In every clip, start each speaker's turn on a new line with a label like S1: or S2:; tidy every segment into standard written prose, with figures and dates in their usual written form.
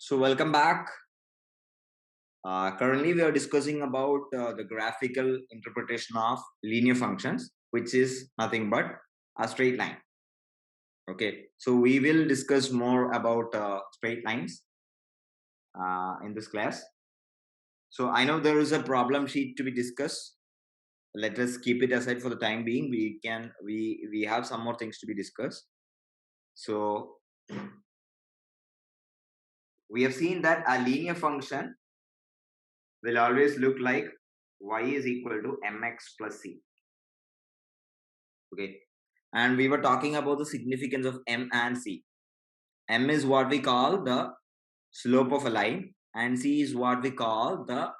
S1: So welcome back. Currently, we are discussing about the graphical interpretation of linear functions, which is nothing but a straight line. Okay, so we will discuss more about straight lines in this class. So I know there is a problem sheet to be discussed. Let us keep it aside for the time being. We have some more things to be discussed. So we have seen that a linear function will always look like y is equal to mx plus c. Okay, and we were talking about the significance of m and c. M is what we call the slope of a line, and c is what we call the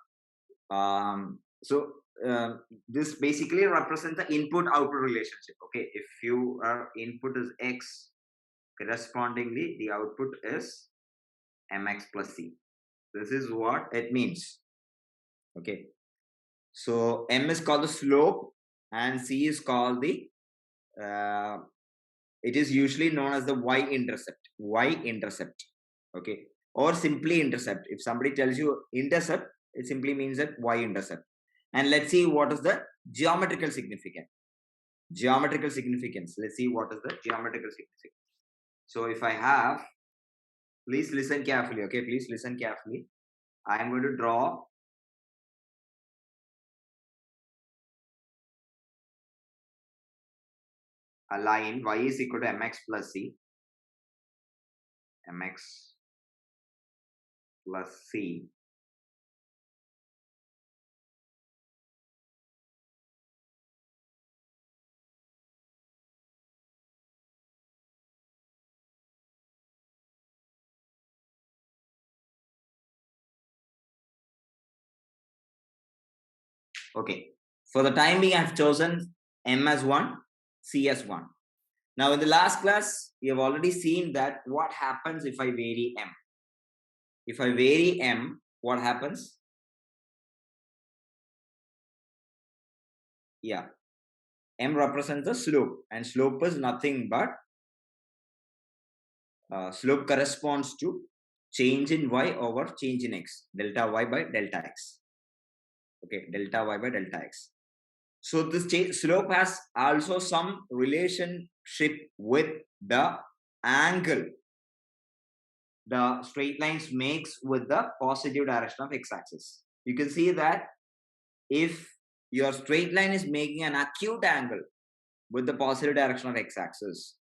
S1: this basically represents the input output relationship. Okay, if your input is x, correspondingly the output is mx plus c. This is what it means. Okay, so m is called the slope and c is called the it is usually known as the y-intercept, okay, or simply intercept. If somebody tells you intercept, it simply means that y-intercept. And let's see what is the geometrical significance. Let's see what is the geometrical significance. So if I have, please listen carefully, okay, please listen carefully. I am going to draw a line y is equal to mx plus c, mx plus c. Okay, for the time being, I have chosen m as 1, c as 1. Now, in the last class, we have already seen that what happens if I vary m. If I vary m, what happens? Yeah, m represents the slope, and slope is nothing but slope corresponds to change in y over change in x, delta y by delta x. Okay, delta y by delta x. So this slope has also some relationship with the angle the straight lines makes with the positive direction of x-axis. You can see that if your straight line is making an acute angle with the positive direction of x-axis,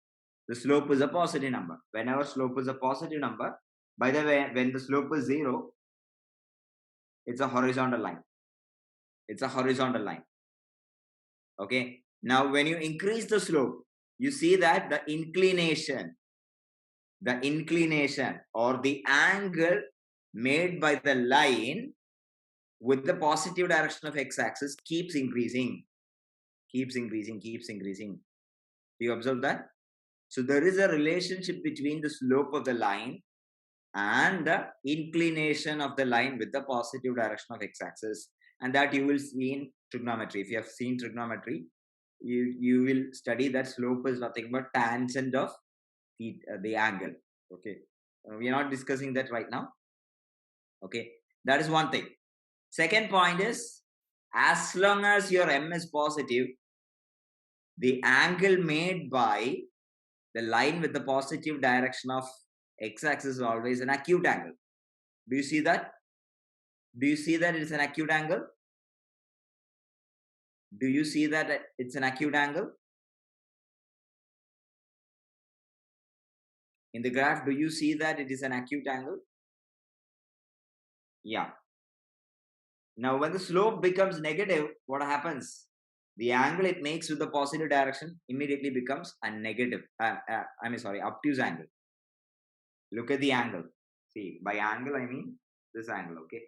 S1: the slope is a positive number. Whenever slope is a positive number, by the way, when the slope is 0, it's a horizontal line. It's a horizontal line. Okay. Now, when you increase the slope, you see that the inclination or the angle made by the line with the positive direction of x-axis keeps increasing. Do you observe that? So there is a relationship between the slope of the line and the inclination of the line with the positive direction of x-axis, and that you will see in trigonometry. If you have seen trigonometry, you will study that slope is nothing but tangent of the angle. Okay, we are not discussing that right now. Okay, that is one thing. Second point is, as long as your m is positive, the angle made by the line with the positive direction of x-axis is always an acute angle. Do you see that? Do you see that it's an acute angle? Do you see that it's an acute angle? In the graph, do you see that it is an acute angle? Yeah. Now, when the slope becomes negative, what happens? The angle it makes with the positive direction immediately becomes a negative, obtuse angle. Look at the angle. See, by angle, I mean this angle, okay?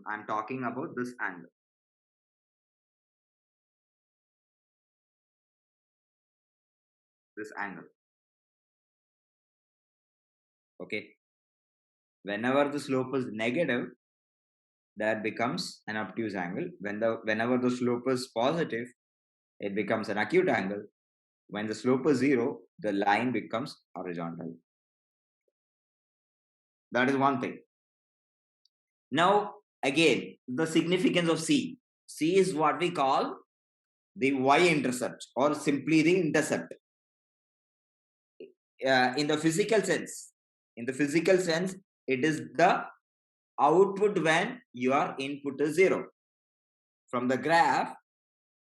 S1: I'm talking about this angle. This angle. Okay. Whenever the slope is negative, that becomes an obtuse angle. Whenever the slope is positive, it becomes an acute angle. When the slope is 0, the line becomes horizontal. That is one thing. Now, again, the significance of C. C is what we call the Y-intercept or simply the intercept. In the physical sense, it is the output when your input is 0. From the graph,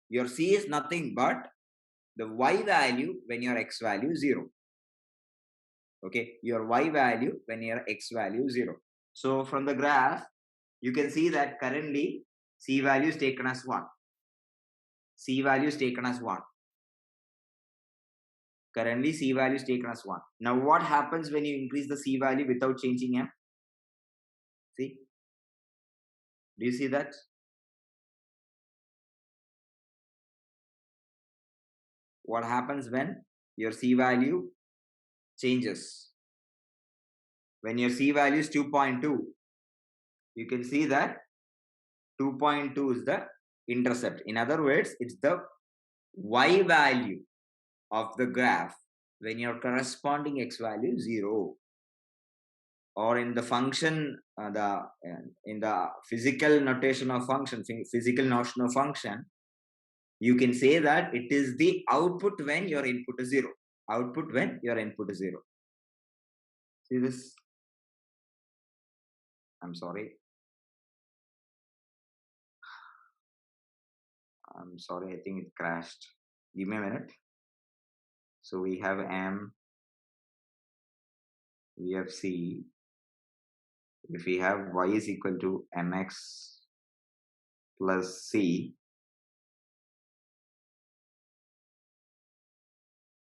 S1: your C is nothing but the Y value when your X value is 0. Okay, your Y value when your X value is 0. So from the graph, you can see that currently C value is taken as 1. C value is taken as 1. Currently, C value is taken as 1. Now, what happens when you increase the C value without changing M? See? Do you see that? What happens when your C value changes? When your C value is 2.2, you can see that 2.2 is the intercept. In other words, it's the Y value of the graph when your corresponding X value is 0. Or in the function, in the physical notation of function, physical notion of function, you can say that it is the output when your input is 0. Output when your input is 0. See this? I'm sorry. I think it crashed. Give me a minute. So we have M, we have C. If we have Y is equal to mx plus C.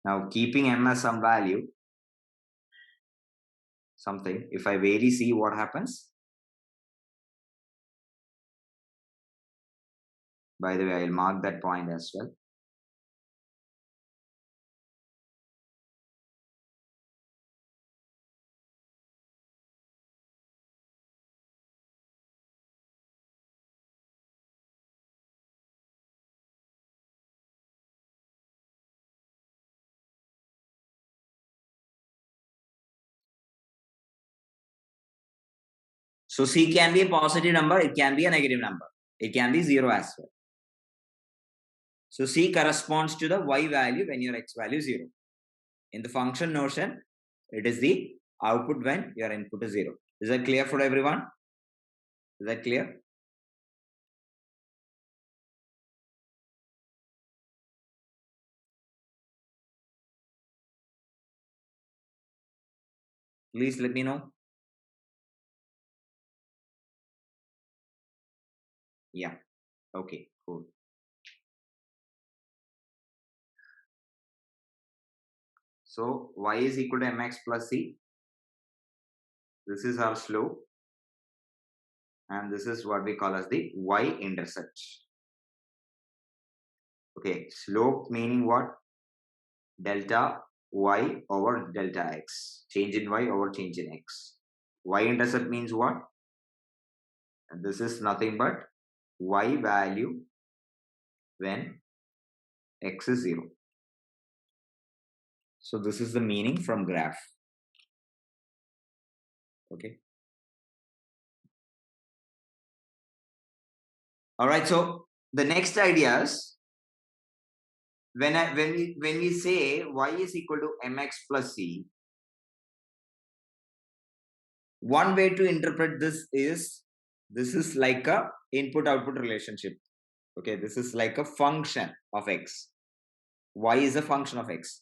S1: Now keeping M as some value, something, if I vary C, what happens? By the way, I'll mark that point as well. So C can be a positive number, it can be a negative number. It can be 0 as well. So C corresponds to the Y value when your X value is 0. In the function notion, it is the output when your input is 0. Is that clear for everyone? Is that clear? Please let me know. Yeah. Okay, cool. So Y is equal to mx plus C. This is our slope. And this is what we call as the Y-intercept. Okay, slope meaning what? Delta Y over delta X. Change in Y over change in X. Y-intercept means what? And this is nothing but Y value when X is 0. So this is the meaning from graph. Okay. All right. So the next idea is when we say Y is equal to mx plus C, one way to interpret this is like a input output relationship. Okay, this is like a function of X. Y is a function of X.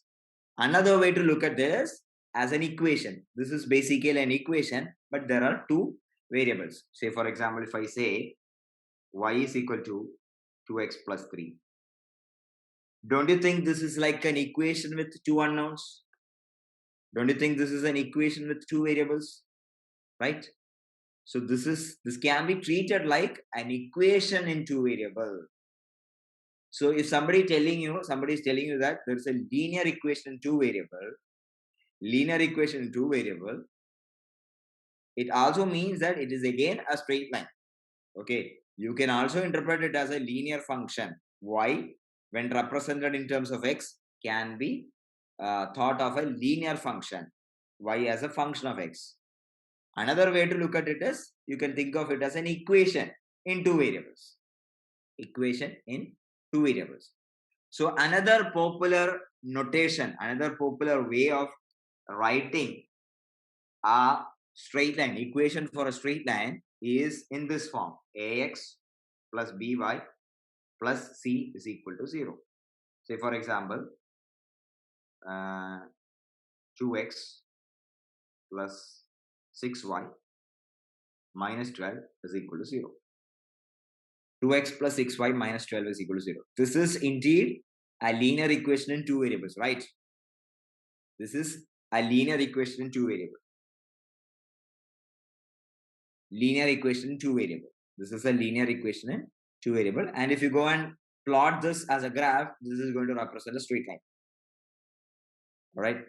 S1: Another way to look at this as an equation. This is basically an equation, but there are two variables. Say, for example, if I say Y is equal to 2x plus 3. Don't you think this is like an equation with two unknowns? Don't you think this is an equation with two variables? Right? So this can be treated like an equation in two variables. So if somebody is telling you that there's a linear equation in two variable, it also means that it is again a straight line. Okay, you can also interpret it as a linear function. Y, when represented in terms of X, can be thought of a linear function, y as a function of x. Another way to look at it is, you can think of it as an equation in two variables. Equation in two variables. So another popular notation, another popular way of writing a straight line, equation for a straight line, is in this form: ax plus by plus c is equal to 0. Say for example, 2x plus 6y minus 12 is equal to 0. 2x plus 6y minus 12 is equal to 0. This is indeed a linear equation in two variables, right? This is a linear equation in two variables. Linear equation in two variables. This is a linear equation in two variable. And if you go and plot this as a graph, this is going to represent a straight line. All right.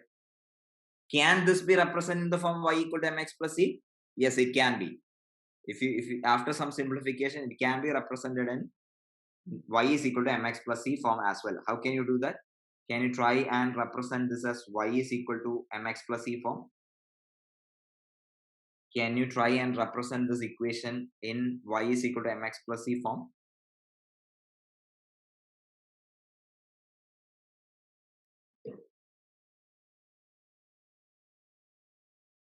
S1: Can this be represented in the form y equal to mx plus c? Yes, it can be. If you after some simplification, it can be represented in y is equal to mx plus c form as well. How can you do that? Can you try and represent this as y is equal to mx plus c form? Can you try and represent this equation in y is equal to mx plus c form?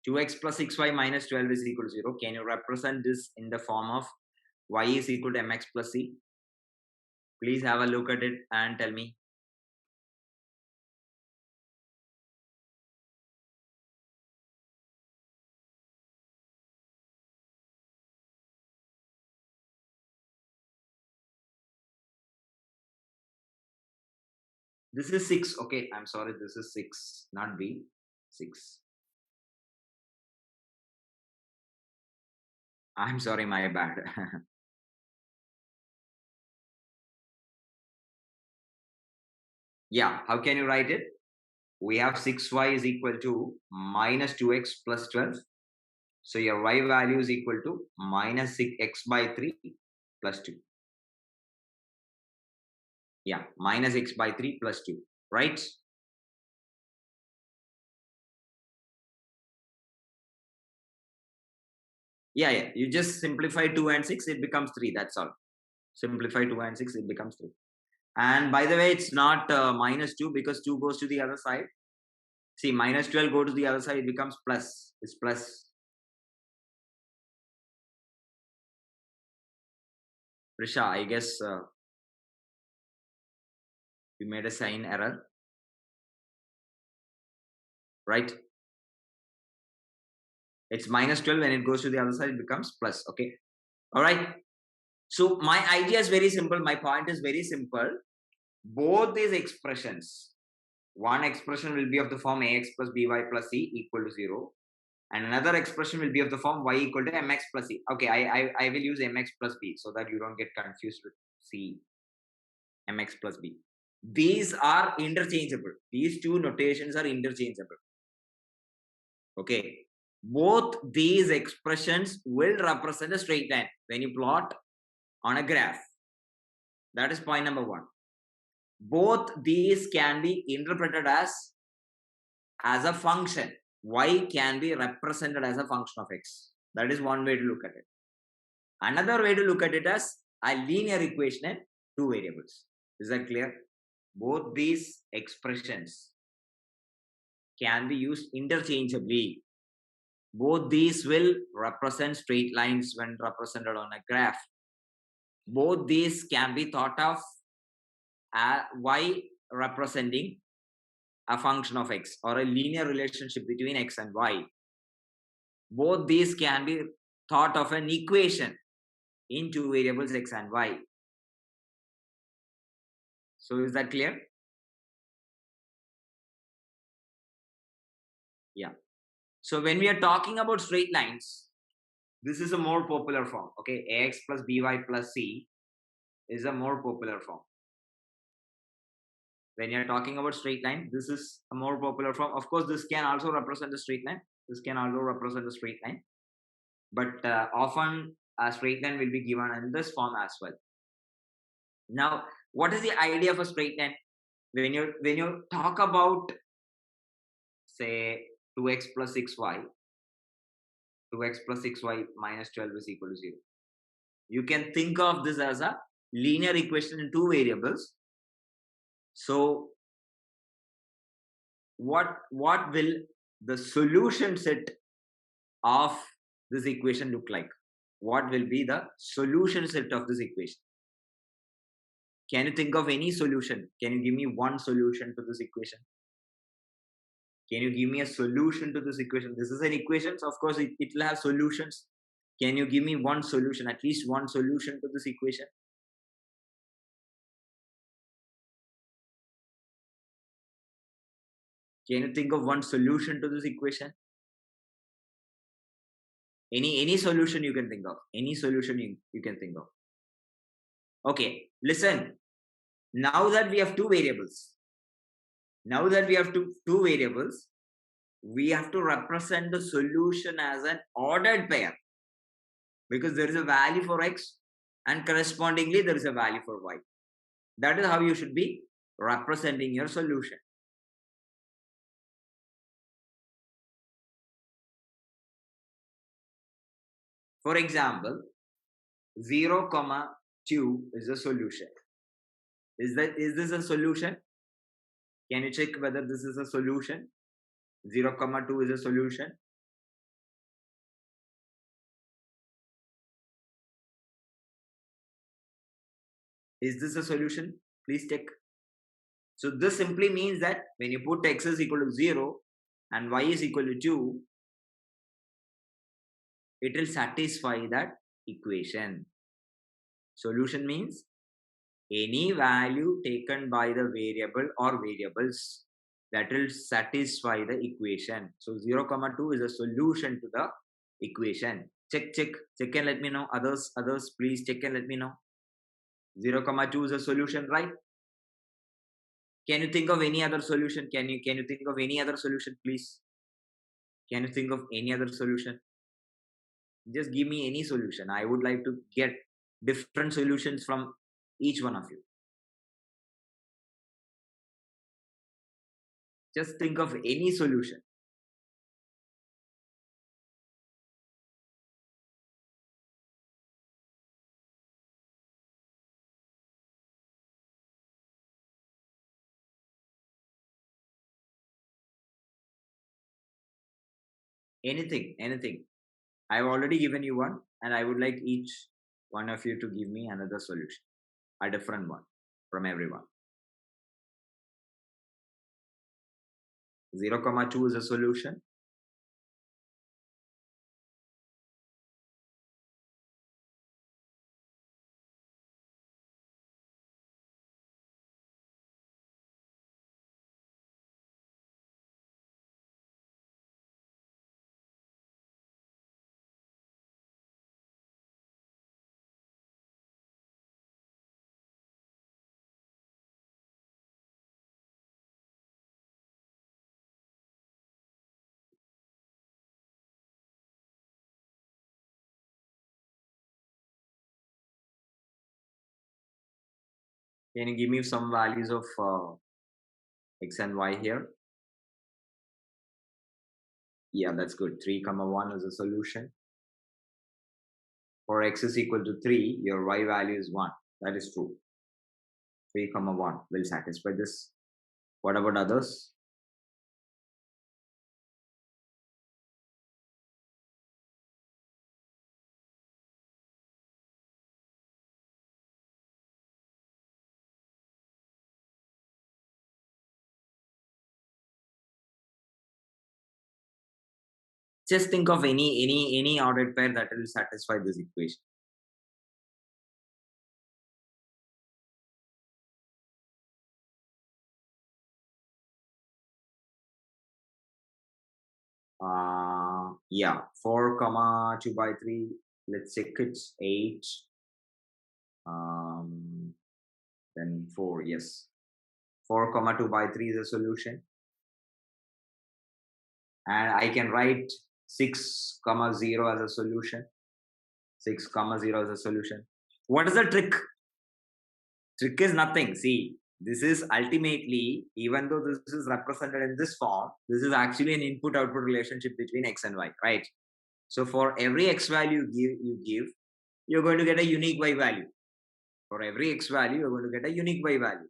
S1: Two x plus 6y minus 12 is equal to 0. Can you represent this in the form of y is equal to mx plus c? Please have a look at it and tell me. This is 6. Okay, I'm sorry. This is 6, not b. 6. I'm sorry, my bad. Yeah, how can you write it? We have 6y is equal to minus 2x plus 12. So your y value is equal to minus 6x by 3 plus 2. Yeah, minus x by 3 plus 2, right? Yeah. You just simplify 2 and 6, it becomes 3. That's all. Simplify 2 and 6, it becomes 3. And by the way, it's not minus 2 because 2 goes to the other side. See, minus 12 go to the other side, it becomes plus. It's plus. Prisha, I guess you made a sign error, right? It's minus 12. When it goes to the other side, it becomes plus. Okay. All right. So my idea is very simple. My point is very simple. Both these expressions, one expression will be of the form ax plus by plus c equal to 0. And another expression will be of the form y equal to mx plus c. Okay, I will use mx plus b so that you don't get confused with c. Mx plus b. These are interchangeable. These two notations are interchangeable. Okay. Both these expressions will represent a straight line when you plot on a graph. That is point number 1. Both these can be interpreted as a function. Y can be represented as a function of x. That is one way to look at it. Another way to look at it as a linear equation in two variables. Is that clear? Both these expressions can be used interchangeably. Both these will represent straight lines when represented on a graph. Both these can be thought of as y representing a function of x or a linear relationship between x and y. Both these can be thought of an equation in two variables x and y. So is that clear? Yeah. So when we are talking about straight lines, this is a more popular form. Okay, ax plus by plus c is a more popular form. When you're talking about straight line, this is a more popular form. Of course, this can also represent a straight line. This can also represent a straight line. But often a straight line will be given in this form as well. Now, what is the idea of a straight line? when you talk about, say, 2x plus 6y, 2x plus 6y minus 12 is equal to 0. You can think of this as a linear equation in two variables. So what will the solution set of this equation look like? What will be the solution set of this equation? Can you think of any solution? Can you give me one solution to this equation? Can you give me a solution to this equation? This is an equation, so of course it will have solutions. Can you give me one solution, at least one solution to this equation? Can you think of one solution to this equation? Any solution you can think of. Any solution you can think of. Okay, listen. Now that we have two variables, we have to represent the solution as an ordered pair, because there is a value for x and correspondingly there is a value for y. That is how you should be representing your solution. For example, 0, 2 is a solution. Is this a solution? Can you check whether this is a solution? 0, 2 is a solution. Is this a solution? Please check. So this simply means that when you put x is equal to 0 and y is equal to 2, it will satisfy that equation. Solution means any value taken by the variable or variables that will satisfy the equation. So 0, 2 is a solution to the equation. Check and let me know. Others, please check and let me know. 0, 2 is a solution, right? Can you think of any other solution? Can you think of any other solution, please? Can you think of any other solution? Just give me any solution. I would like to get different solutions from each one of you. Just think of any solution. Anything. I've already given you one, and I would like each one of you to give me another solution, a different one from everyone. 0, 2 is a solution. Can you give me some values of x and y here? Yeah, that's good. 3, 1 is a solution. For x is equal to 3, your y value is 1. That is true. 3, 1 will satisfy this. What about others? Just think of any ordered pair that will satisfy this equation. Yeah, 4, 2 by 3. Let's check it's 8. Then 4. Yes, 4, 2 by 3 is a solution, and I can write 6, 0 as a solution. 6, 0 as a solution. What is the trick? Trick is nothing. See, This is ultimately, even though this is represented in this form, this is actually an input-output relationship between x and y, right? So for every x value you give, you're going to get a unique y value. For every x value, you're going to get a unique y value.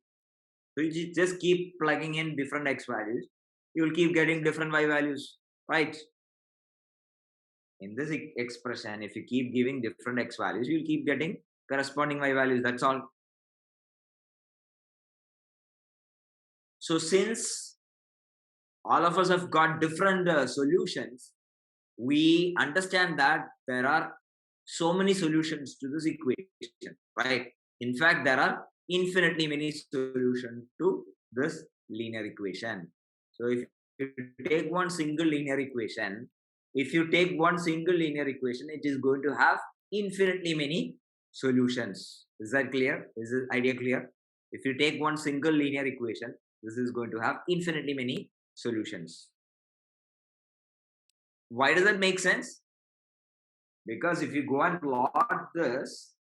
S1: So you just keep plugging in different x values, you'll keep getting different y values, right? In this expression, if you keep giving different x values, you'll keep getting corresponding y values. That's all. So since all of us have got different solutions, we understand that there are so many solutions to this equation, right? In fact, there are infinitely many solutions to this linear equation. So if you take one single linear equation, it is going to have infinitely many solutions. Is that clear? Is this idea clear? If you take one single linear equation, this is going to have infinitely many solutions. Why does that make sense? Because if you go and plot this,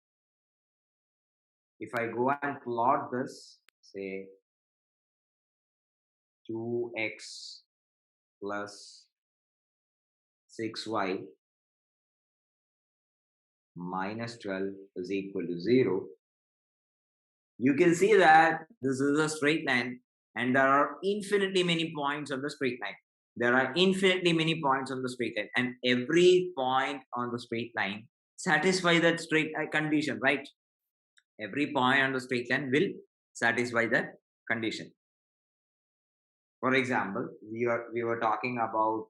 S1: if I go and plot this, say 2x plus 6y minus 12 is equal to 0, you can see that this is a straight line and there are infinitely many points on the straight line. There are infinitely many points on the straight line, and every point on the straight line satisfies that straight condition, right? Every point on the straight line will satisfy that condition. For example, we were talking about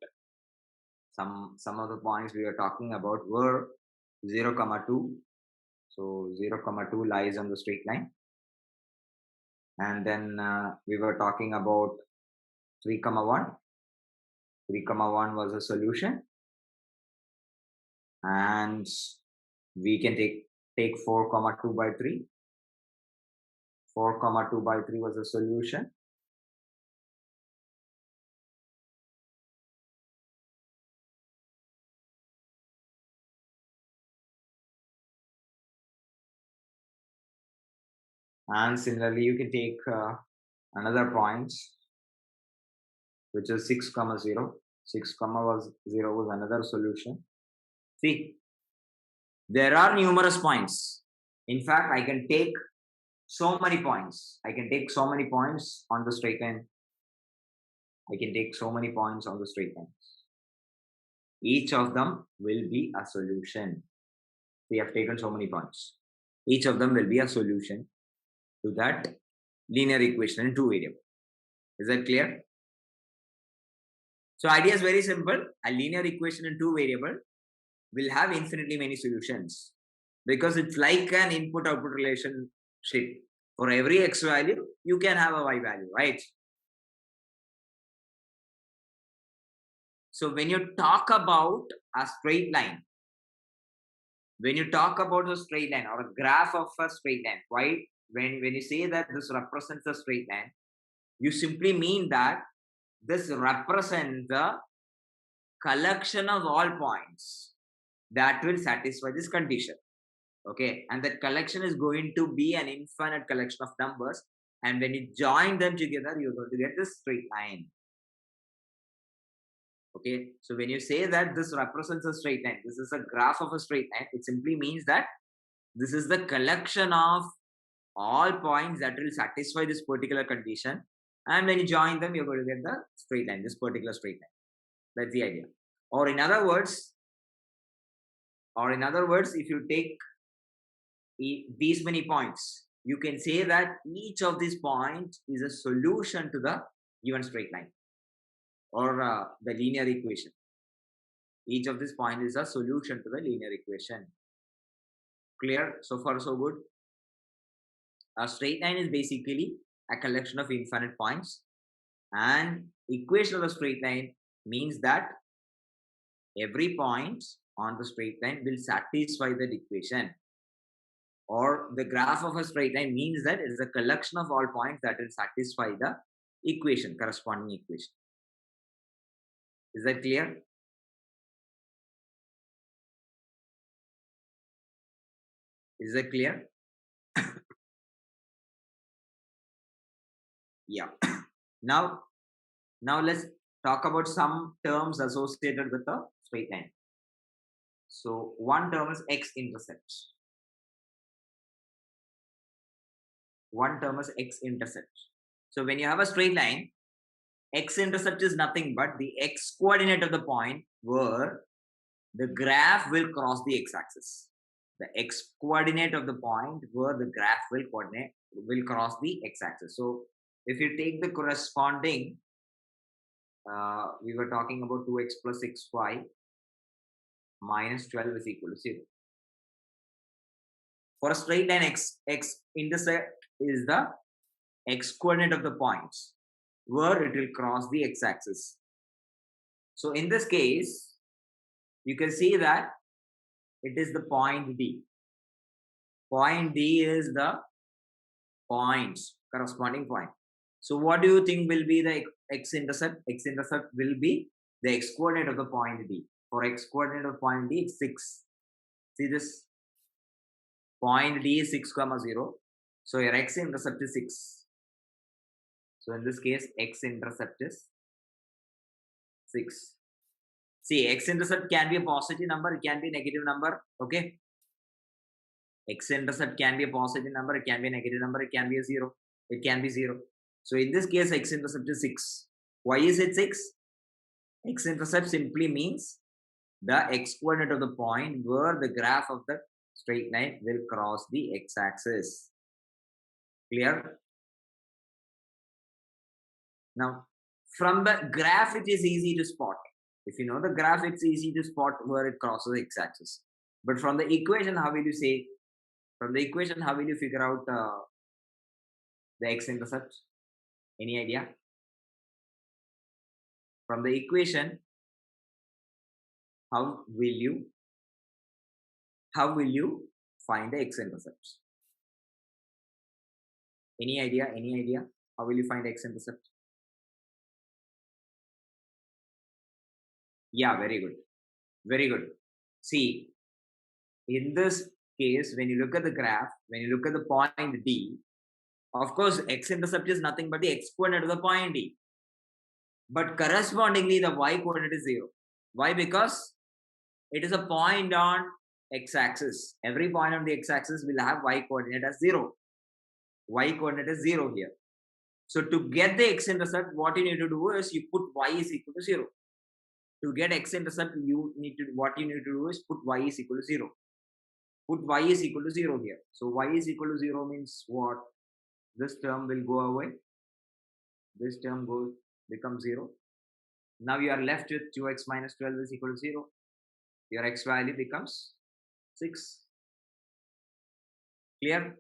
S1: some of the points we were talking about were 0, 2. So 0, 2 lies on the straight line. And then we were talking about 3, 1. 3, 1 was a solution. And we can take 4, 2 by 3. 4, 2 by 3 was a solution. And similarly, you can take another point, which is 6, 0. 6, 0 was another solution. See, there are numerous points. In fact, I can take so many points. I can take so many points on the straight line. I can take so many points on the straight lines. Each of them will be a solution. We have taken so many points. Each of them will be a solution to that linear equation in two variables. Is that clear? So idea is very simple. A linear equation in two variables will have infinitely many solutions because it's like an input-output relationship. For every x value, you can have a y value, right? So when you talk about a straight line, when you talk about a straight line or a graph of a straight line, why? When you say that this represents a straight line, you simply mean that this represents the collection of all points that will satisfy this condition. Okay, and that collection is going to be an infinite collection of numbers, and when you join them together, you're going to get this straight line. Okay, so when you say that this represents a straight line, this is a graph of a straight line, it simply means that this is the collection of all points that will satisfy this particular condition, and when you join them, you're going to get the straight line, this particular straight line. That's the idea. Or in other words, if you take these many points, you can say that each of these points is a solution to the given straight line or the linear equation. Each of these points is a solution to the linear equation. Clear? So far, so good. A straight line is basically a collection of infinite points, and equation of the straight line means that every point on the straight line will satisfy that equation. Or the graph of a straight line means that it is a collection of all points that will satisfy the equation, corresponding equation. Is that clear? Is that clear? Yeah. now let's talk about some terms associated with a straight line. So one term is x-intercept. One term is x-intercept. So when you have a straight line, x-intercept is nothing but the x-coordinate of the point where the graph will cross the x-axis. The x-coordinate of the point where the graph will cross the x-axis. So if you take the corresponding, we were talking about 2x plus 6y minus 12 is equal to 0. For a straight line, x-intercept is the x-coordinate of the points where it will cross the x-axis. So in this case, you can see that it is the point D. Point D is the corresponding point. So what do you think will be the x-intercept? X-intercept will be the x-coordinate of the point D. For x-coordinate of point D, it's 6. See this? Point D is 6, 0. So your x-intercept is 6. So in this case, x-intercept is 6. See, x-intercept can be a positive number, it can be a negative number, okay? X-intercept can be a positive number, it can be a negative number, it can be a 0. It can be 0. So in this case, x-intercept is 6. Why is it 6? X-intercept simply means the x-coordinate of the point where the graph of the straight line will cross the x-axis. Clear? Now, from the graph, it is easy to spot. If you know the graph, it's easy to spot where it crosses the x-axis. But from the equation, how will you say? From the equation, how will you figure out the x-intercept? Any idea? From the equation, how will you find the x-intercept? Any idea? Any idea? How will you find x-intercept? Yeah, very good. Very good. See, in this case, when you look at the graph, when you look at the point D, of course, x-intercept is nothing but the x-coordinate of the point D. But correspondingly, the y-coordinate is 0. Why? Because it is a point on x-axis. Every point on the x-axis will have y-coordinate as 0. Y-coordinate is 0 here. So to get the x-intercept, what you need to do is you put y is equal to 0. To get x-intercept, what you need to do is put y is equal to 0. Put y is equal to 0 here. So y is equal to 0 means what? This term will go away. This term becomes 0. Now you are left with 2x minus 12 is equal to 0. Your x value becomes 6. Clear?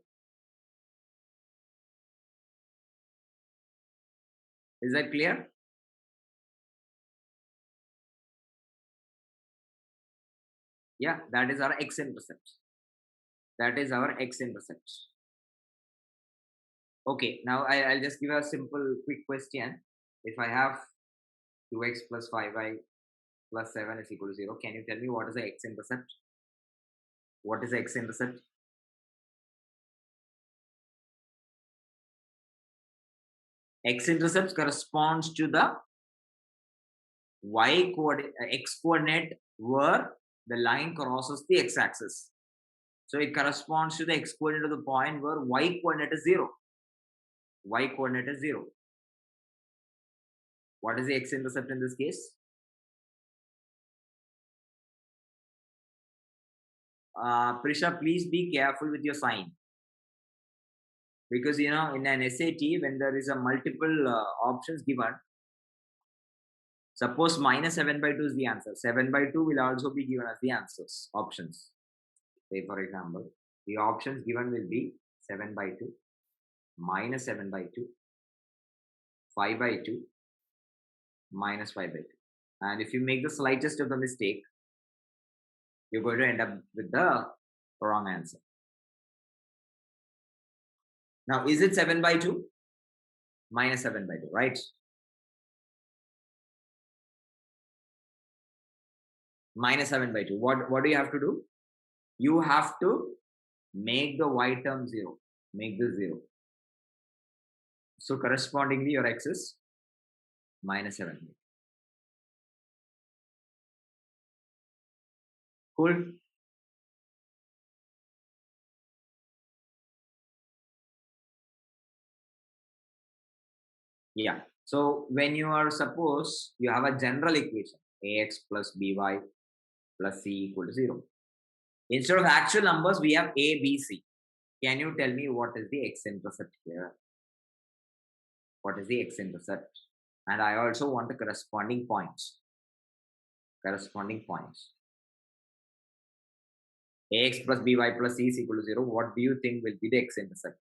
S1: Is that clear? Yeah, that is our x-intercept. That is our x-intercept. Okay, now I'll just give a simple quick question. If I have 2x plus 5y plus 7 is equal to 0, can you tell me what is the x-intercept? What is the x-intercept? X-intercept corresponds to the x-coordinate where the line crosses the x-axis. So it corresponds to the x-coordinate of the point where y-coordinate is 0. Y-coordinate is 0. What is the x-intercept in this case? Prisha, please be careful with your sign. Because, in an SAT, when there is a multiple options given, suppose minus 7 by 2 is the answer. 7 by 2 will also be given as the answers, options. Say, for example, the options given will be 7 by 2, minus 7 by 2, 5 by 2, minus 5 by 2. And if you make the slightest of the mistake, you're going to end up with the wrong answer. Now, is it 7 by 2? Minus 7 by 2, right? Minus 7 by 2. What do you have to do? You have to make the y term 0. Make this 0. So correspondingly, your x is minus 7. Cool. Yeah. So when you are, suppose you have a general equation, ax plus by plus c equal to 0. Instead of actual numbers, we have a, b, c. Can you tell me what is the x-intercept here? What is the x-intercept? And I also want the corresponding points. Corresponding points. Ax plus by plus c is equal to 0. What do you think will be the x-intercept?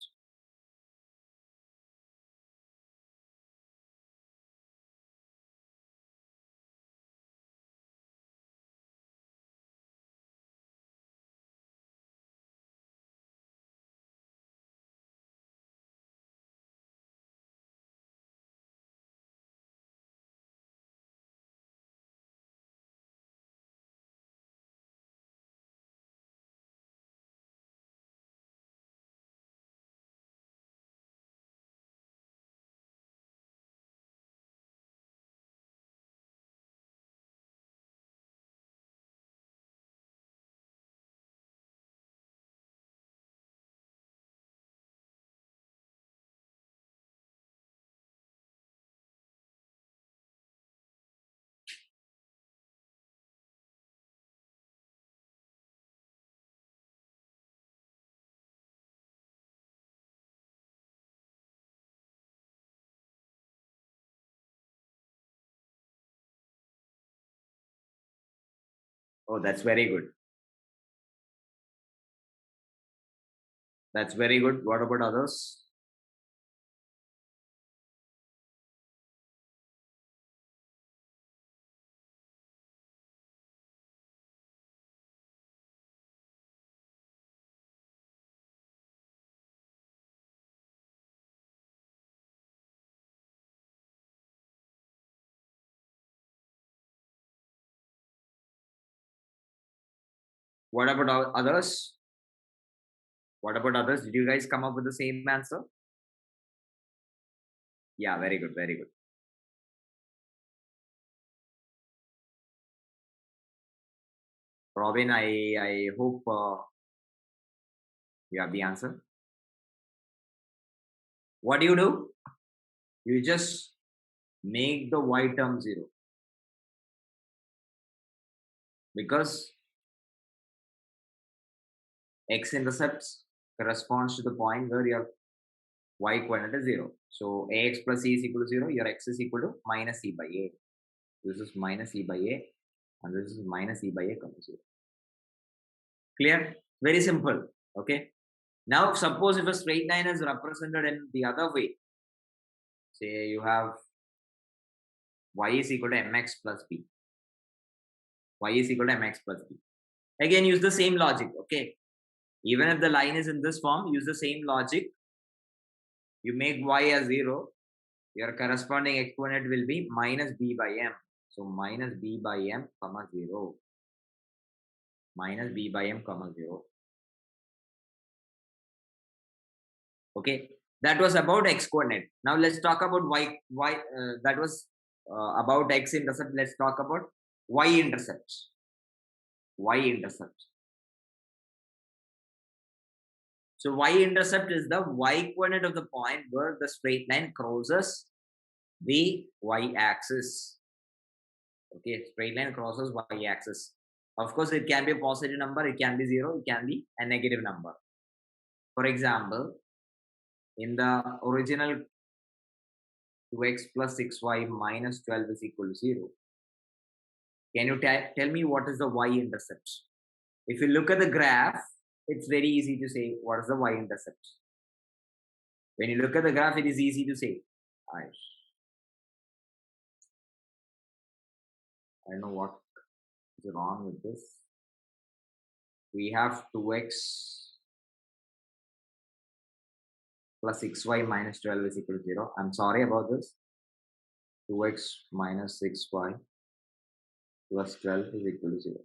S1: Oh, that's very good. That's very good. What about others? What about others? What about others? Did you guys come up with the same answer? Yeah, very good, very good. Robin, I hope you have the answer. What do? You just make the y term 0. Because x-intercepts corresponds to the point where your y coordinate is 0. So ax plus c is equal to 0. Your x is equal to minus e by a. This is minus e by a. And this is minus e by a comes 0. Clear? Very simple. Okay. Now, suppose if a straight line is represented in the other way, say you have y is equal to mx plus b. Y is equal to mx plus b. Again, use the same logic. Okay. Even if the line is in this form, use the same logic. You make y as 0. Your corresponding exponent will be minus b by m. So minus b by m comma 0. Minus b by m comma 0. Okay. That was about x coordinate. Now let's talk about y. That was about x intercept. Let's talk about y intercept. Y intercept. So y-intercept is the y coordinate of the point where the straight line crosses the y-axis. Okay, straight line crosses y-axis. Of course, it can be a positive number, it can be 0, it can be a negative number. For example, in the original 2x plus 6y minus 12 is equal to 0. Can you tell me what is the y-intercept? If you look at the graph, it's very easy to say what is the y-intercept. When you look at the graph, it is easy to say. I don't know what is wrong with this. We have 2x plus 6y minus 12 is equal to 0. I'm sorry about this. 2x minus 6y plus 12 is equal to 0.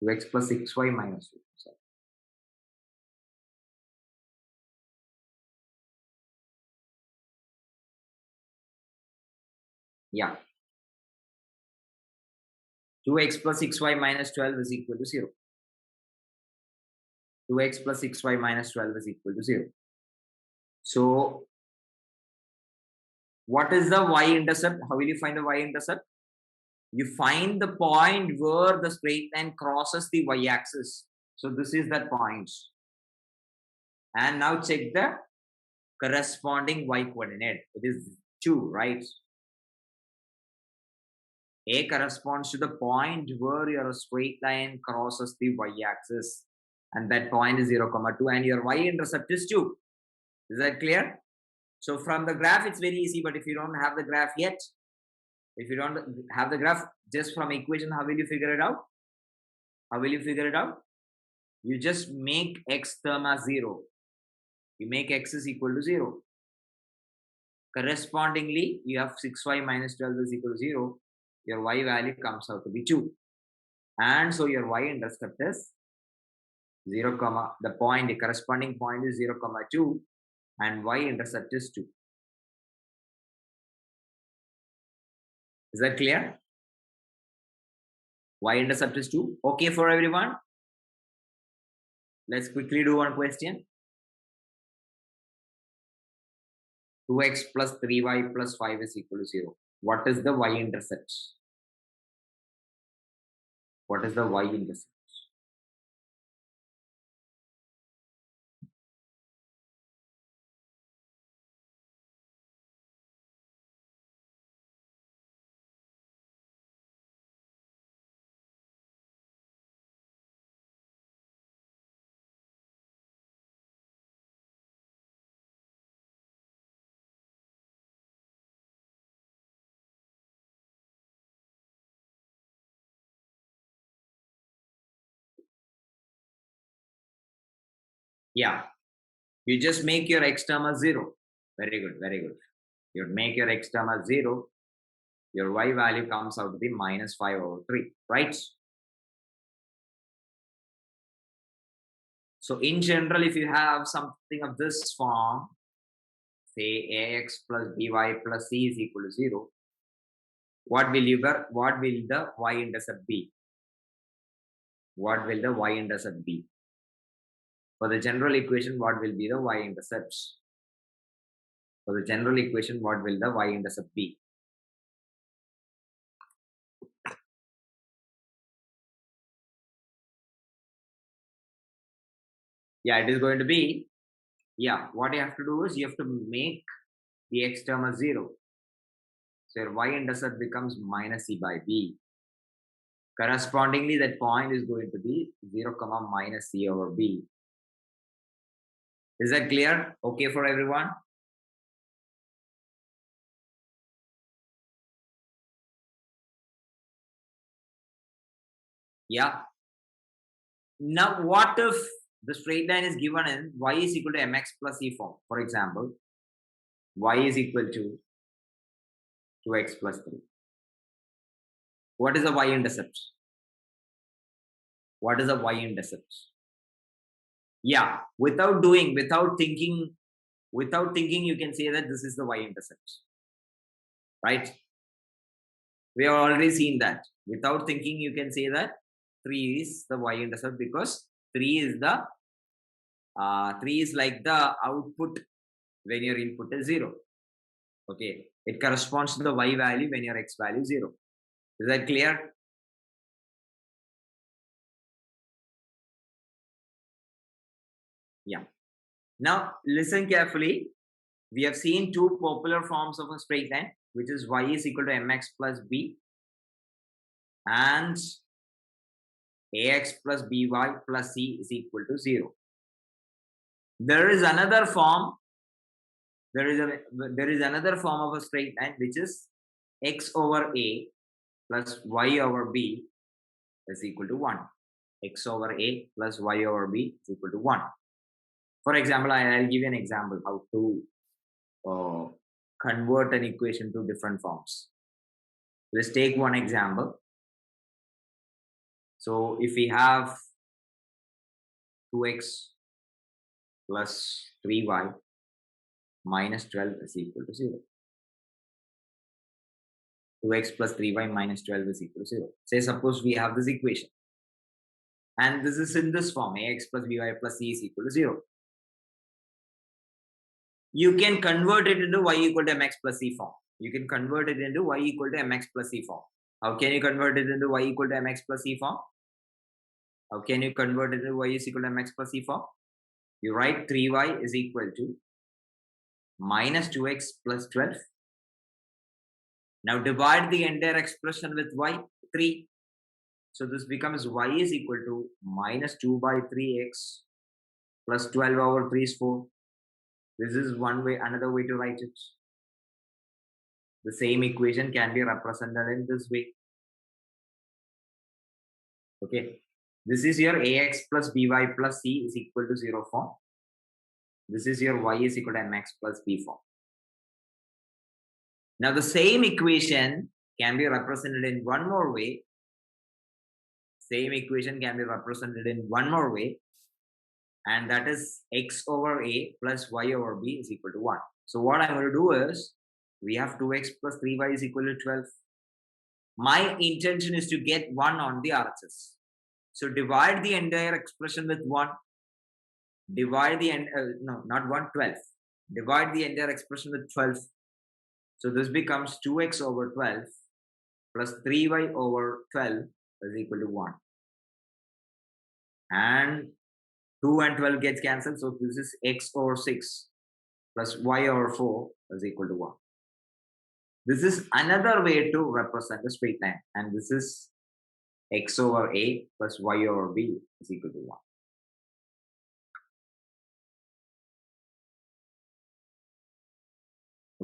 S1: 2x plus 6y minus 2. Sorry. Yeah. 2x plus 6y minus 12 is equal to 0. 2x plus 6y minus 12 is equal to 0. So, what is the y-intercept? How will you find the y-intercept? You find the point where the straight line crosses the y-axis. So, this is that point. And now check the corresponding y-coordinate. It is 2, right? A corresponds to the point where your straight line crosses the y-axis. And that point is 0, 2. And your y-intercept is 2. Is that clear? So from the graph, it's very easy. But if you don't have the graph yet, if you don't have the graph just from equation, how will you figure it out? How will you figure it out? You just make x term as 0. You make x is equal to 0. Correspondingly, you have 6y minus 12 is equal to 0. Your y value comes out to be 2. And so your y-intercept is 0, the point, the corresponding point is 0, 2. And y-intercept is 2. Is that clear? Y-intercept is 2. Okay for everyone? Let's quickly do one question. 2x plus 3y plus 5 is equal to 0. What is the y-intercept? What is the y-intercept? Yeah. You just make your x term as 0. Very good, very good. You make your x term as 0. Your y value comes out to be minus 5 over 3, right? So in general, if you have something of this form, say ax plus by plus c is equal to 0, what will the y-intercept be? What will the y-intercept be? For the general equation, what will be the y-intercept? For the general equation, what will the y-intercept be? Yeah, it is going to be, yeah, what you have to do is you have to make the x term as 0. So your y-intercept becomes minus c by b. Correspondingly, that point is going to be 0, minus c over b. Is that clear? Okay for everyone? Yeah. Now, what if the straight line is given in y is equal to mx plus e form? For example, y is equal to 2x plus 3. What is the y-intercept? What is the y-intercept? Yeah, without thinking, you can say that this is the y-intercept. Right? We have already seen that. Without thinking, you can say that 3 is the y-intercept because 3 is the 3 is like the output when your input is 0. Okay, it corresponds to the y value when your x value is 0. Is that clear? Yeah. Now listen carefully. We have seen two popular forms of a straight line, which is y is equal to mx plus b and ax plus by plus c is equal to 0. There is another form. There is another form of a straight line which is x over a plus y over b is equal to 1. X over a plus y over b is equal to 1. For example, I'll give you an example how to convert an equation to different forms. Let's take one example. So if we have 2x plus 3y minus 12 is equal to 0. 2x plus 3y minus 12 is equal to 0. Say suppose we have this equation. And this is in this form, ax plus by plus c is equal to 0. You can convert it into y equal to mx plus c form. You can convert it into y equal to mx plus c form. How can you convert it into y equal to mx plus c form? How can you convert it into y is equal to mx plus c form? You write 3y is equal to minus 2x plus 12. Now divide the entire expression with y, 3. So this becomes y is equal to minus 2 by 3x plus 12 over 3 is 4. This is one way, another way to write it. The same equation can be represented in this way. Okay. This is your ax plus by plus c is equal to 0 form. This is your y is equal to mx plus b form. Now the same equation can be represented in one more way. Same equation can be represented in one more way. And that is x over a plus y over b is equal to 1. So what I'm going to do is, we have 2x plus 3y is equal to 12. My intention is to get 1 on the RHS. So divide the entire expression with 1. Divide the, no, not 1, 12. Divide the entire expression with 12. So this becomes 2x over 12 plus 3y over 12 is equal to 1. And 2 and 12 gets cancelled. So this is x over 6 plus y over 4 is equal to 1. This is another way to represent a straight line. And this is x over a plus y over b is equal to 1.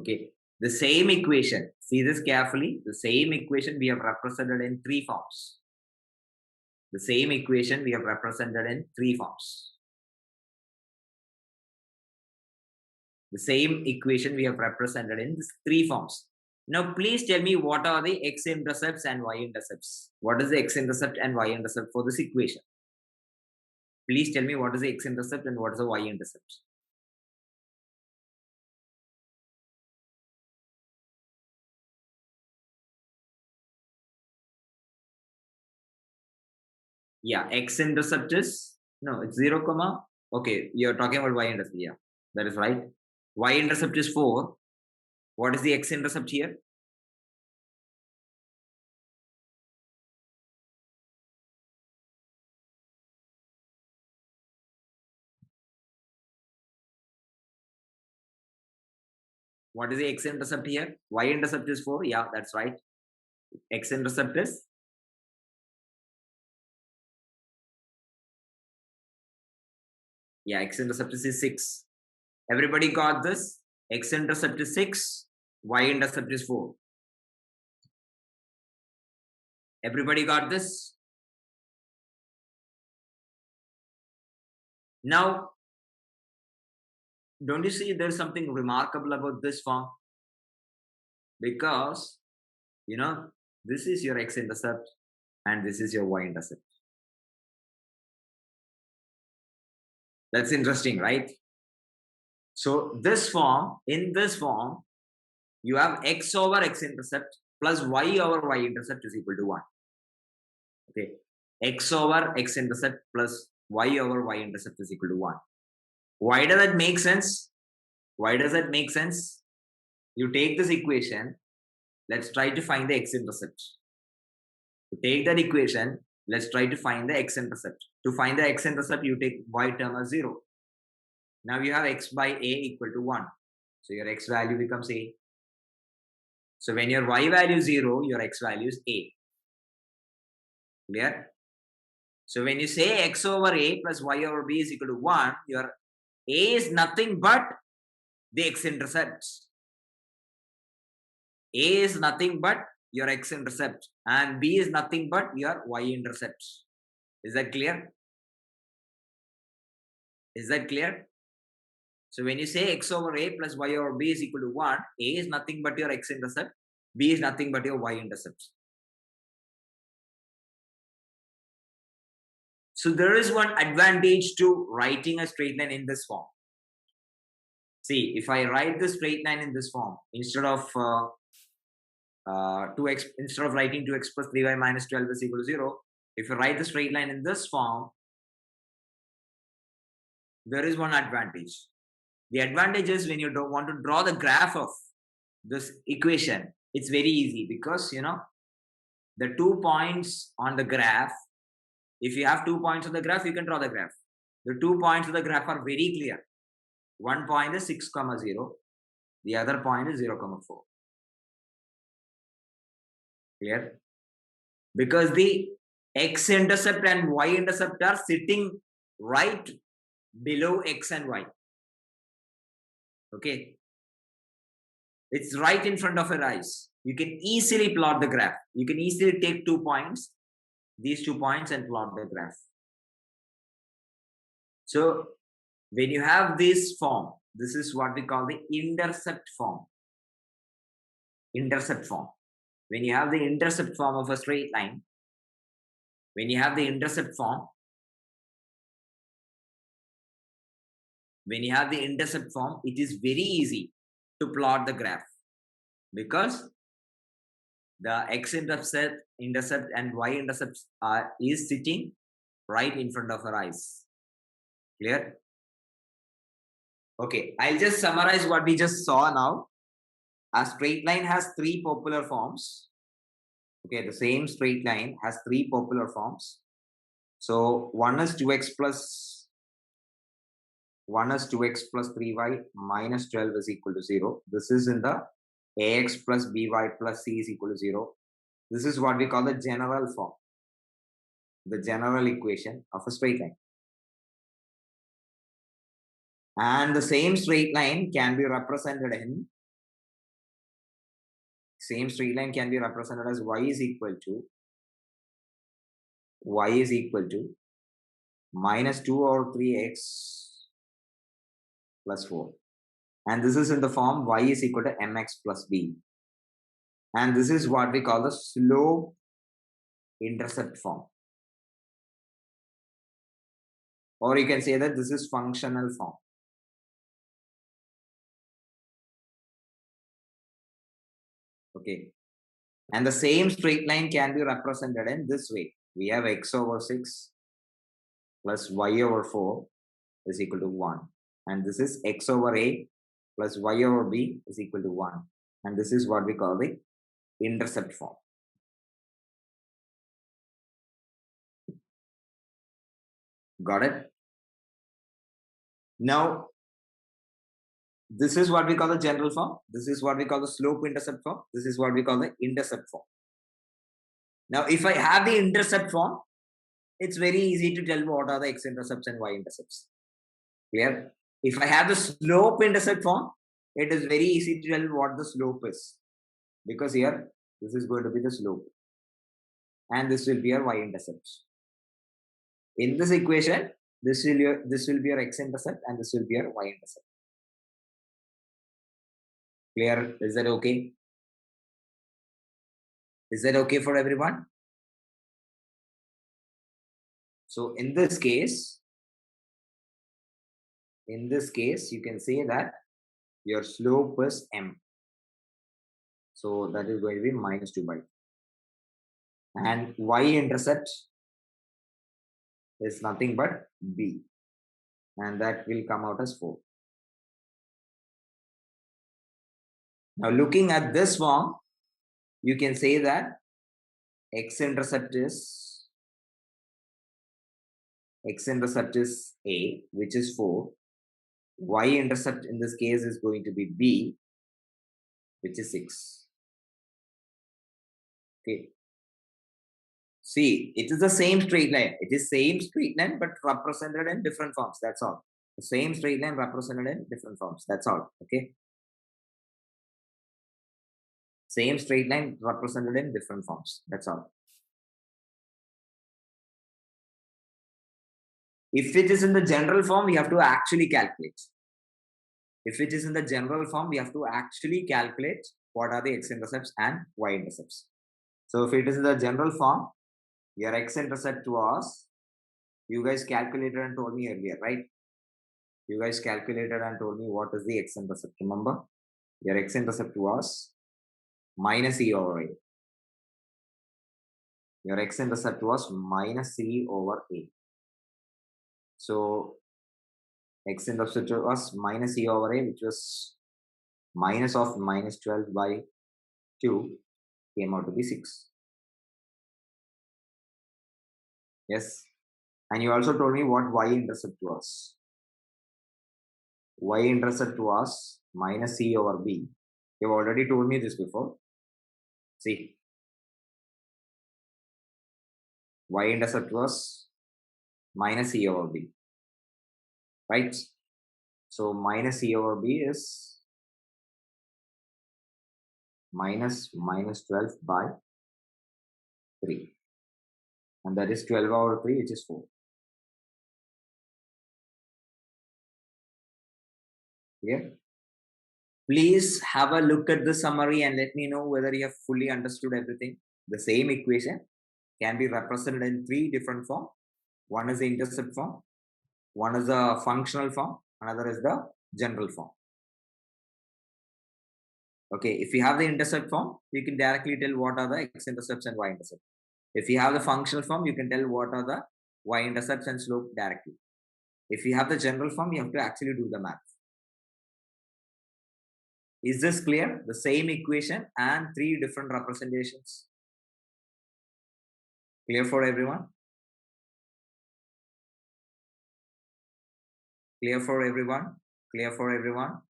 S1: Okay. The same equation, see this carefully, the same equation we have represented in 3 forms. The same equation we have represented in 3 forms. The same equation we have represented in 3 forms. Now, please tell me what are the x-intercepts and y-intercepts. What is the x-intercept and y-intercept for this equation? Please tell me what is the x-intercept and what is the y-intercept. Yeah, x-intercept is, no, it's 0, comma. Okay, you're talking about y-intercept. Yeah, that is right. Y-intercept is 4. What is the x-intercept here? What is the x-intercept here? Y-intercept is 4. Yeah, that's right. X-intercept is? Yeah, x-intercept is 6. Everybody got this? X-intercept is 6. Y-intercept is 4. Everybody got this? Now, don't you see there's something remarkable about this form? Because, you know, this is your x-intercept and this is your y-intercept. That's interesting, right? So this form, in this form, you have x over x-intercept plus y over y-intercept is equal to 1. Okay. X over x-intercept plus y over y-intercept is equal to 1. Why does that make sense? Why does that make sense? You take this equation, let's try to find the x-intercept. To take that equation, let's try to find the x-intercept. To find the x-intercept, you take y term as 0. Now you have x by a equal to 1. So your x value becomes a. So when your y value is 0, your x value is a. Clear? So when you say x over a plus y over b is equal to 1, your a is nothing but the x-intercept. A is nothing but your x-intercept and b is nothing but your y-intercept. Is that clear? Is that clear? So when you say x over a plus y over b is equal to 1, a is nothing but your x-intercept, b is nothing but your y-intercept. So there is one advantage to writing a straight line in this form. See, if I write the straight line in this form, instead of instead of writing 2x plus 3y minus 12 is equal to 0, if you write the straight line in this form, there is one advantage. The advantage is when you don't want to draw the graph of this equation, it's very easy because, you know, the 2 points on the graph, if you have 2 points on the graph, you can draw the graph. The 2 points of the graph are very clear. One point is 6, 0. The other point is 0, 4. Clear? Because the x-intercept and y-intercept are sitting right below x and y. Okay? It's right in front of your eyes. You can easily plot the graph. You can easily take 2 points, these 2 points, and plot the graph. So when you have this form, this is what we call the intercept form. Intercept form. When you have the intercept form of a straight line, when you have the intercept form, it is very easy to plot the graph because the x-intercept, intercept, and y-intercepts is sitting right in front of our eyes. Clear? Okay, I'll just summarize what we just saw now. A straight line has 3 popular forms. Okay, the same straight line has 3 popular forms. So one is 2x plus 3y minus 12 is equal to 0. This is in the ax plus by plus c is equal to 0. This is what we call the general form, the general equation of a straight line. And the same straight line can be represented as y is equal to minus 2 over 3x plus 4. And this is in the form y is equal to mx plus b. And this is what we call the slope intercept form. Or you can say that this is functional form. Okay. And the same straight line can be represented in this way. We have x over 6 plus y over 4 is equal to 1. And this is x over a plus y over b is equal to 1. And this is what we call the intercept form. Got it? Now, this is what we call the general form. This is what we call the slope intercept form. This is what we call the intercept form. Now, if I have the intercept form, it's very easy to tell what are the x-intercepts and y-intercepts. Clear? If I have the slope intercept form, it is very easy to tell what the slope is. Because here, this is going to be the slope. And this will be your y-intercepts. In this equation, this will be your x-intercept and this will be your y-intercept. Clear? Is that okay? Is that okay for everyone? So in this case, you can say that your slope is m. So that is going to be minus 2 by 2. And y-intercept is nothing but b. And that will come out as 4. Now looking at this form, you can say that x-intercept is a, which is 4. Y-intercept in this case is going to be b, which is 6. Okay. See, it is the same straight line. It is same straight line, but represented in different forms. That's all. The same straight line represented in different forms. That's all. Okay. Same straight line represented in different forms. That's all. If it is in the general form, we have to actually calculate. If it is in the general form, we have to actually calculate what are the x-intercepts and y-intercepts. So if it is in the general form, your x-intercept was, you guys calculated and told me earlier, right? You guys calculated and told me what is the x-intercept. Remember, your x-intercept was minus E over A. Your x-intercept was minus C over A. So x-intercept was minus E over A, which was minus of minus 12 by 2, came out to be 6. Yes. And you also told me what y-intercept was. Y-intercept was minus C over B. You've already told me this before. See, y-intercept was minus C over B, right? So minus C over B is minus 12 by 3. And that is 12 over 3, which is 4. Clear? Please have a look at the summary and let me know whether you have fully understood everything. The same equation can be represented in 3 different forms. One is the intercept form, one is the functional form, another is the general form. Okay, if you have the intercept form, you can directly tell what are the x-intercepts and y-intercepts. If you have the functional form, you can tell what are the y-intercepts and slope directly. If you have the general form, you have to actually do the math. Is this clear? The same equation and 3 different representations. Clear for everyone? Clear for everyone? Clear for everyone?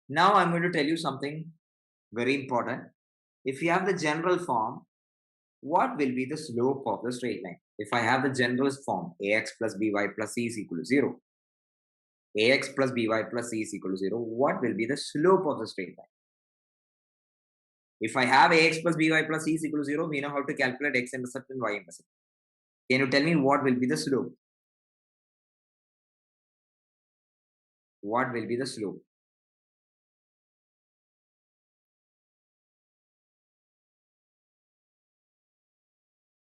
S1: Now I'm going to tell you something very important. If you have the general form, what will be the slope of the straight line? If I have the general form, ax plus by plus c is equal to 0, ax plus by plus c is equal to 0, what will be the slope of the straight line? If I have ax plus by plus c is equal to 0, we know how to calculate x-intercept and y-intercept. Can you tell me what will be the slope? What will be the slope?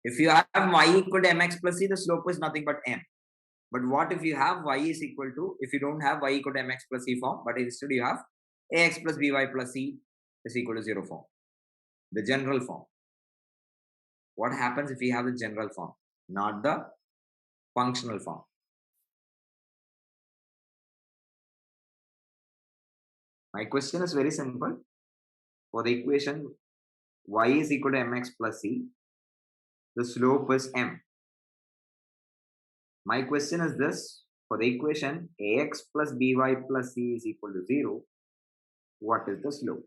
S1: If you have y equal to mx plus c, the slope is nothing but m. But what if you have y is equal to, if you don't have y equal to mx plus c form, but instead you have ax plus by plus c is equal to 0 form, the general form. What happens if you have the general form, not the functional form? My question is very simple. For the equation y is equal to mx plus c, the slope is m. My question is this: for the equation ax plus by plus c is equal to 0, what is the slope?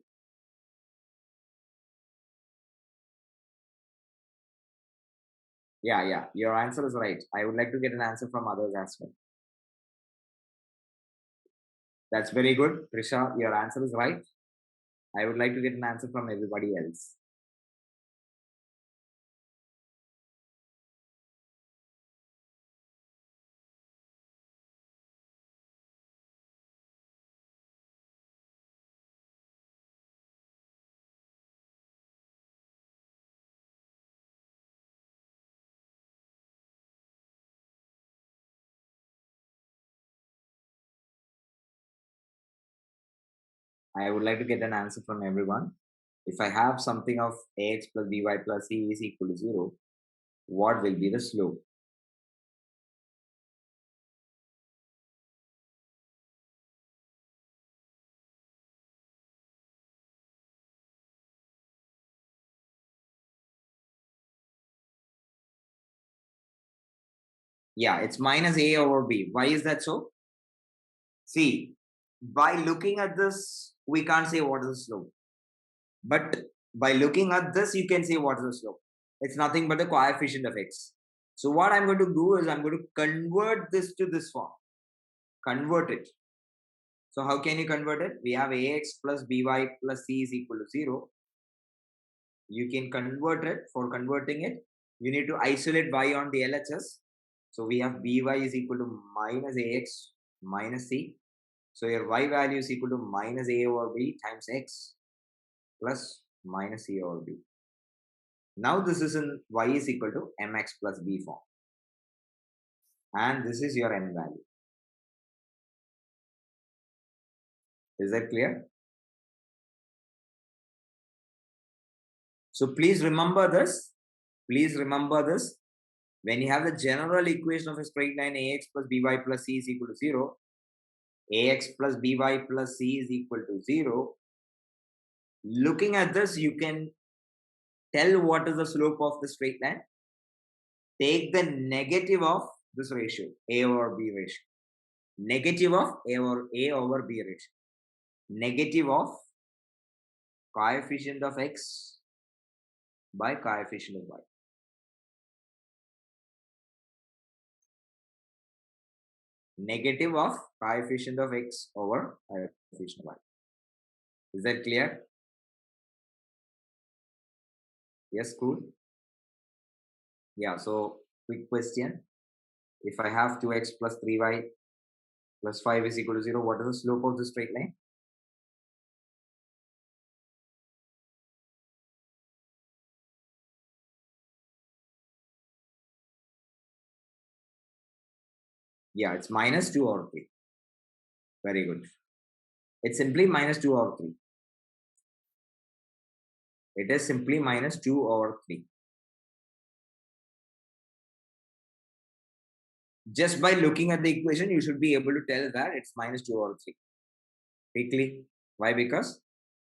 S1: Yeah, your answer is right. I would like to get an answer from others as well. That's very good, Trisha. Your answer is right. I would like to get an answer from everybody else. I would like to get an answer from everyone. If I have something of ax plus by plus c is equal to 0, what will be the slope? Yeah, it's minus a over b. Why is that so? See, by looking at this, we can't say what is the slope. But by looking at this, you can say what is the slope. It's nothing but the coefficient of x. So what I'm going to do is I'm going to convert this to this form. Convert it. So how can you convert it? We have ax plus by plus c is equal to 0. You can convert it. For converting it, you need to isolate y on the LHS. So we have by is equal to minus ax minus c. So your y value is equal to minus a over b times x plus minus c over b. Now this is in y is equal to mx plus b form. and this is your n value. Is that clear? So please remember this. Please remember this. When you have the general equation of a straight line ax plus by plus c is equal to 0, ax plus by plus c is equal to 0, looking at this, you can tell what is the slope of the straight line. Take the negative of this ratio, a over b ratio. Negative of a over b ratio. Negative of coefficient of x by coefficient of y. Negative of coefficient of x over coefficient of y. Is that clear? Yes, cool. Yeah, so quick question. If I have 2x plus 3y plus 5 is equal to 0, what is the slope of the straight line? Yeah, it's minus 2 over 3. Very good. It's simply minus 2 over 3. It is simply minus 2 over 3. Just by looking at the equation, you should be able to tell that it's minus 2 over 3. Quickly. Why? Because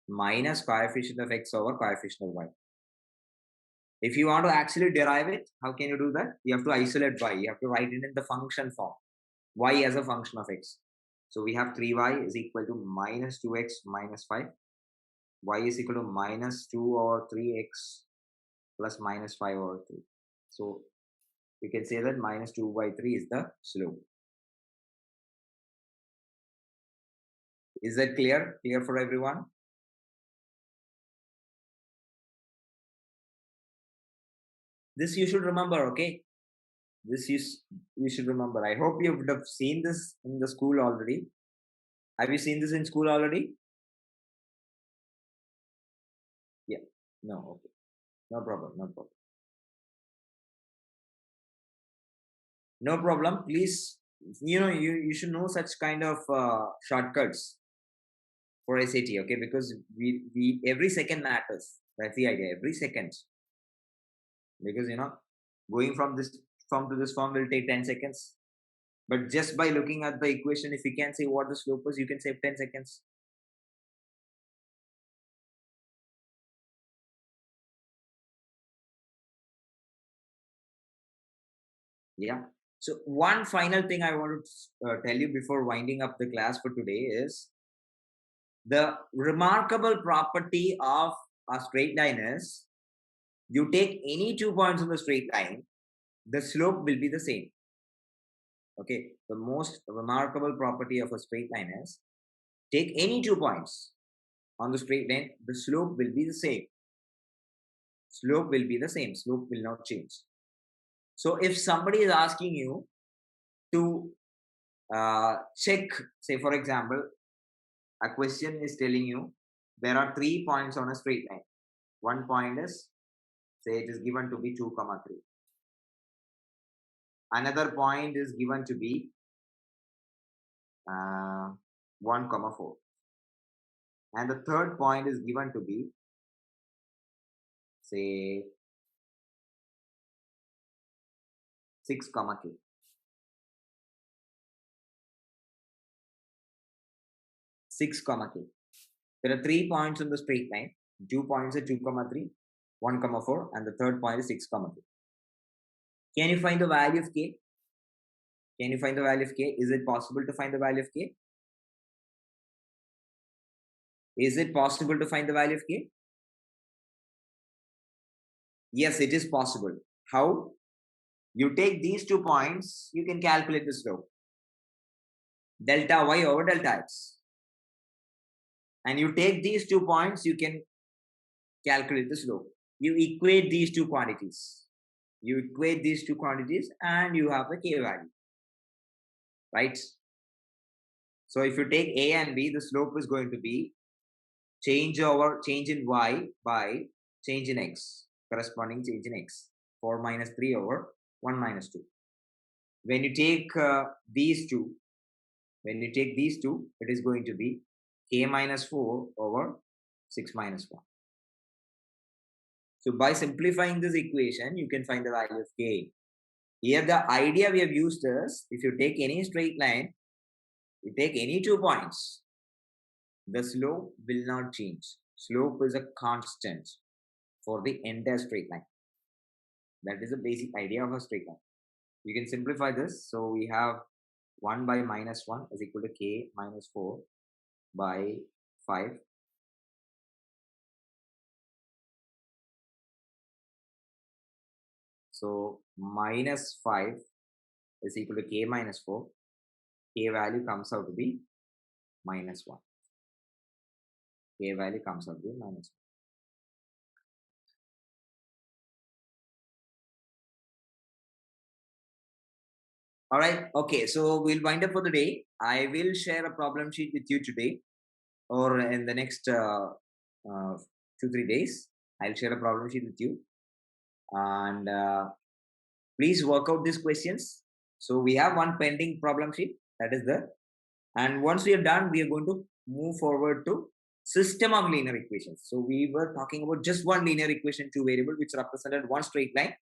S1: minus coefficient of x over coefficient of y. If you want to actually derive it, how can you do that? You have to isolate y. You have to write it in the function form. Y as a function of x. So we have 3y is equal to minus 2x minus 5. Y is equal to minus 2 over 3x plus minus 5 over 3. So we can say that minus 2 by 3 is the slope. Is that clear? Clear for everyone? This you should remember, okay? This you should remember. I hope you would have seen this in the school already. Have you seen this in school already? Yeah. No, okay. No problem. No problem. No problem. Please, you should know such kind of shortcuts for SAT, okay? Because we every second matters. That's the idea. Every second. Because going from this form to this form will take 10 seconds. But just by looking at the equation, if you can say what the slope is, you can save 10 seconds. Yeah. So one final thing I want to tell you before winding up the class for today is the remarkable property of a straight line is you take any 2 points on the straight line, the slope will be the same. Okay. The most remarkable property of a straight line is take any 2 points on the straight line, the slope will be the same. Slope will be the same. Slope will not change. So if somebody is asking you to check, say for example, a question is telling you there are 3 points on a straight line. One point is, say it is given to be 2, 3. Another point is given to be 1, 4. And the third point is given to be, say, 6, k. There are 3 points on the straight line. 2 points are 2, 3, 1, 4, and the third point is 6, 3. Can you find the value of k? Can you find the value of k? Is it possible to find the value of k? Is it possible to find the value of k? Yes, it is possible. How? You take these 2 points, you can calculate the slope. Delta y over delta x. And you take these 2 points, you can calculate the slope. You equate these two quantities. You equate these two quantities and you have the k value. Right? So if you take a and b, the slope is going to be change in y by change in x, corresponding change in x. 4 minus 3 over 1 minus 2. when you take these two, it is going to be k minus 4 over 6 minus 1. So by simplifying this equation, you can find the value of k. Here the idea we have used is, if you take any straight line, you take any 2 points, the slope will not change. Slope is a constant for the entire straight line. That is the basic idea of a straight line. You can simplify this. So we have 1 by minus 1 is equal to k minus 4 by 5. So minus 5 is equal to k minus 4. K value comes out to be minus 1. K value comes out to be minus 1. All right. Okay. So we'll wind up for the day. I will share a problem sheet with you today, or in the next 2-3 days. I'll share a problem sheet with you, and please work out these questions. So we have one pending problem sheet that is there, and once we are done, we are going to move forward to system of linear equations. So we were talking about just one linear equation, two variable, which represented one straight line,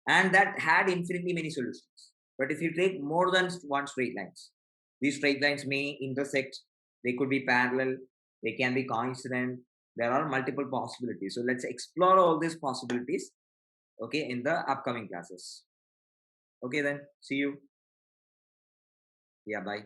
S1: and that had infinitely many solutions. But if you take more than one straight lines, these straight lines may intersect, they could be parallel, they can be coincident, there are multiple possibilities. So let's explore all these possibilities, okay, in the upcoming classes. Okay, then see you. Yeah, bye.